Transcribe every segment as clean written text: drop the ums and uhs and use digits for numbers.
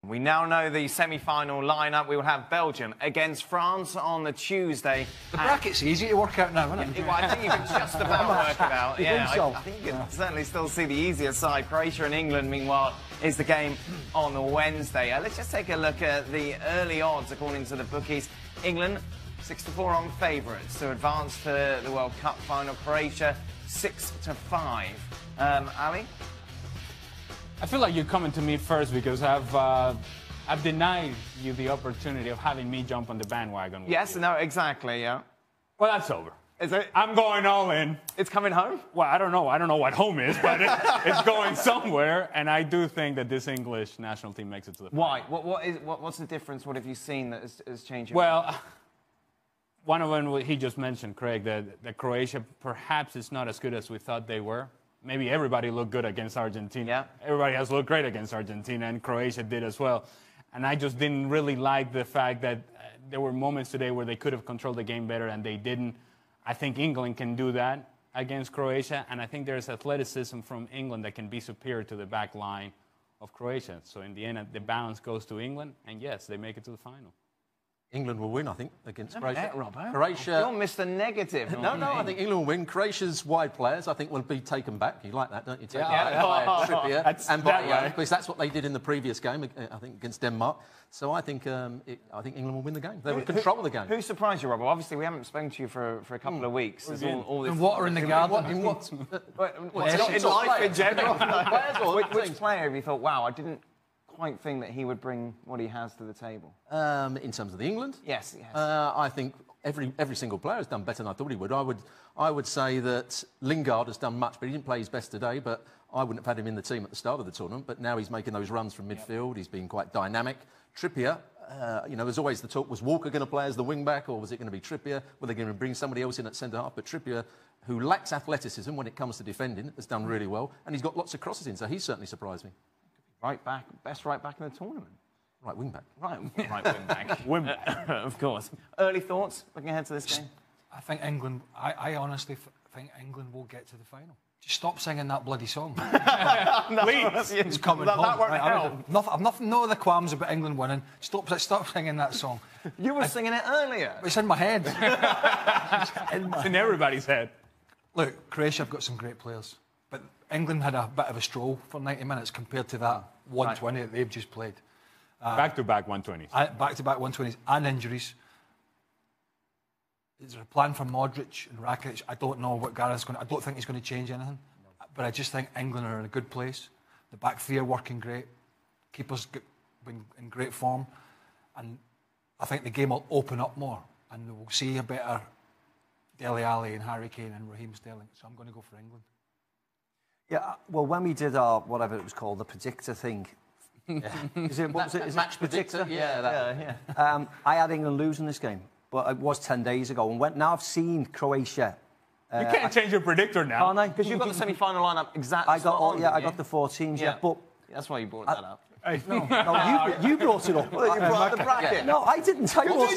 We now know the semi-final lineup. We will have Belgium against France on the Tuesday. The bracket's easy to work out now, isn't it? Well, I think you can just about work it out. Yeah, I think you can certainly still see the easier side. Croatia and England, meanwhile, is the game on the Wednesday. Let's just take a look at the early odds according to the bookies. England, 6-4 on favourites to advance to the World Cup final. Croatia, 6-5. Ali? I feel like you're coming to me first because I've denied you the opportunity of having me jump on the bandwagon. Yes, no, exactly, yeah. Well, that's over. Is it? I'm going all in. It's coming home? Well, I don't know. I don't know what home is, but it's going somewhere. And I do think that this English national team makes it to the final. Why? What's the difference? What have you seen that has changed? Well, one of them he just mentioned, Craig, that Croatia perhaps is not as good as we thought they were. Maybe everybody looked good against Argentina. Yeah. Everybody has looked great against Argentina, and Croatia did as well. And I just didn't really like the fact that there were moments today where they could have controlled the game better, and they didn't. I think England can do that against Croatia, and I think there's athleticism from England that can be superior to the back line of Croatia. So in the end, the balance goes to England, and yes, they make it to the final. England will win, I think, against Croatia. Croatia. You're Mr. Negative. No, I think England will win. Croatia's wide players, I think, will be taken back. You like that, don't you? Trippier and Burley, because that's what they did in the previous game, I think, against Denmark. So I think England will win the game. They will control the game. Who surprised you, Robert? Obviously, we haven't spoken to you for a couple of weeks. There's all this and water in the garden. In what? In life in general. Which player have you thought, wow, I didn't quite think that he would bring what he has to the table? In terms of the England? Yes. I think every single player has done better than I thought he would. I would say that Lingard has done much, but he didn't play his best today. But I wouldn't have had him in the team at the start of the tournament. But now he's making those runs from midfield. He's been quite dynamic. Trippier, there's always the talk, was Walker going to play as the wing-back, or was it going to be Trippier? Were they going to bring somebody else in at centre-half? But Trippier, who lacks athleticism when it comes to defending, has done really well. And he's got lots of crosses in, so he's certainly surprised me. Right back, best right back in the tournament. Right wing back. Right wing back. Wing back, of course. Early thoughts looking ahead to this game? I think England, I honestly think England will get to the final. Just stop singing that bloody song. Please. It's coming home. That won't help. I've nothing, no other qualms about England winning. Stop singing that song. You were singing it earlier. It's in my head. It's in everybody's head. Look, Croatia have got some great players. But England had a bit of a stroll for 90 minutes compared to that 120 that they've just played. Back-to-back 120s. Back-to-back 120s and injuries. Is there a plan for Modric and Rakitic? I don't know what Gareth's going to... I don't think he's going to change anything. No. But I just think England are in a good place. The back three are working great. Keepers been in great form. And I think the game will open up more. And we'll see a better Dele Alli and Harry Kane and Raheem Sterling. So I'm going to go for England. Yeah, well, when we did our, whatever it was called, the predictor thing. Is it match predictor? Yeah. I had England losing this game, but it was 10 days ago. And now I've seen Croatia. You can't change your predictor now. Can't I? Because you've got the semi-final lineup exactly. I got the 4 teams, yeah. But that's why you brought that up. No, you brought it up. Well, you brought up the bracket. No, I didn't. I brought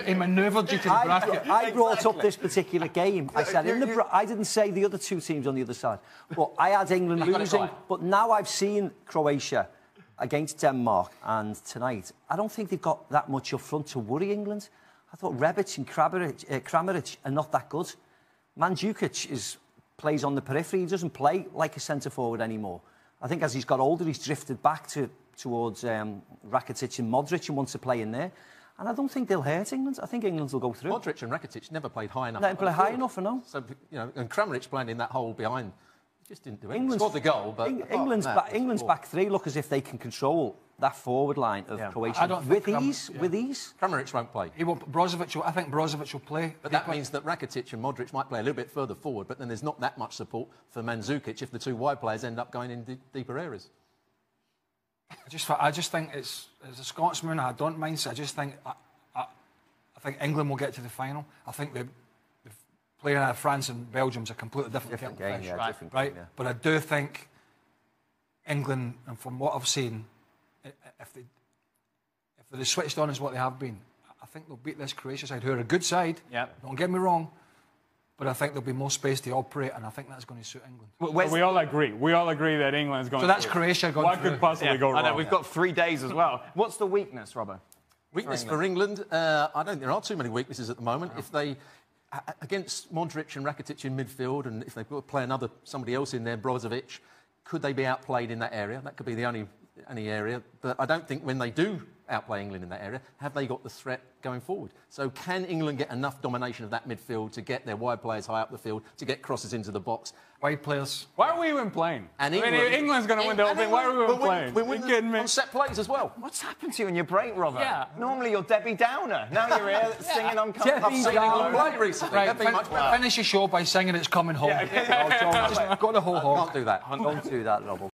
He manoeuvred you to the bracket. I brought up this particular game. I said I didn't say the other two teams on the other side. But I had England losing. But now I've seen Croatia against Denmark and tonight. I don't think they've got that much up front to worry England. I thought Rebic and Kramaric are not that good. Mandzukic plays on the periphery. He doesn't play like a centre-forward anymore. I think as he's got older, he's drifted back towards Rakitic and Modric and wants to play in there. And I don't think they'll hurt England. I think England will go through. Modric and Rakitic never played high enough. They didn't play high enough, I know. So, and Kramaric playing in that hole behind, just didn't do anything. Scored the goal, but... England's back three look as if they can control that forward line of Croatia with ease. Kramaric won't play. He won't. I think Brozovic will play. But that means that Rakitic and Modric might play a little bit further forward, but then there's not that much support for Mandzukic if the two wide players end up going in deeper areas. I just think as a Scotsman, I don't mind. I just think I think England will get to the final. I think the playing out of France and Belgium's a completely different game. Right? But I do think England, and from what I've seen, if they're as switched on as what they have been, I think they'll beat this Croatia side, who are a good side. Yeah. Don't get me wrong. but I think there'll be more space to operate, and I think that's going to suit England. Well, we all agree. We all agree that England's going. So that's through. Croatia going What through. could possibly go wrong? I know, we've got 3 days as well. What's the weakness, Robbo? Weakness for England? I don't think there are too many weaknesses at the moment. If they, against Modric and Rakitic in midfield, and if they've got to play somebody else in there, Brozovic, could they be outplayed in that area? That could be the only area. But I don't think when they do outplay England in that area, have they got the threat going forward? So can England get enough domination of that midfield to get their wide players high up the field, to get crosses into the box? Wide players. Why are we even playing? And England's going to win the whole thing. Why are we even playing? We're winning on set plays as well. What's happened to you in your break, Robbo? Yeah. Normally you're Debbie Downer. Now you're here singing on Debbie Downer. Play recently. Right, That'd be much better. finish your show by singing It's Coming Home. Yeah. Just got the whole hog. Can't do that. Don't do that, Robbo.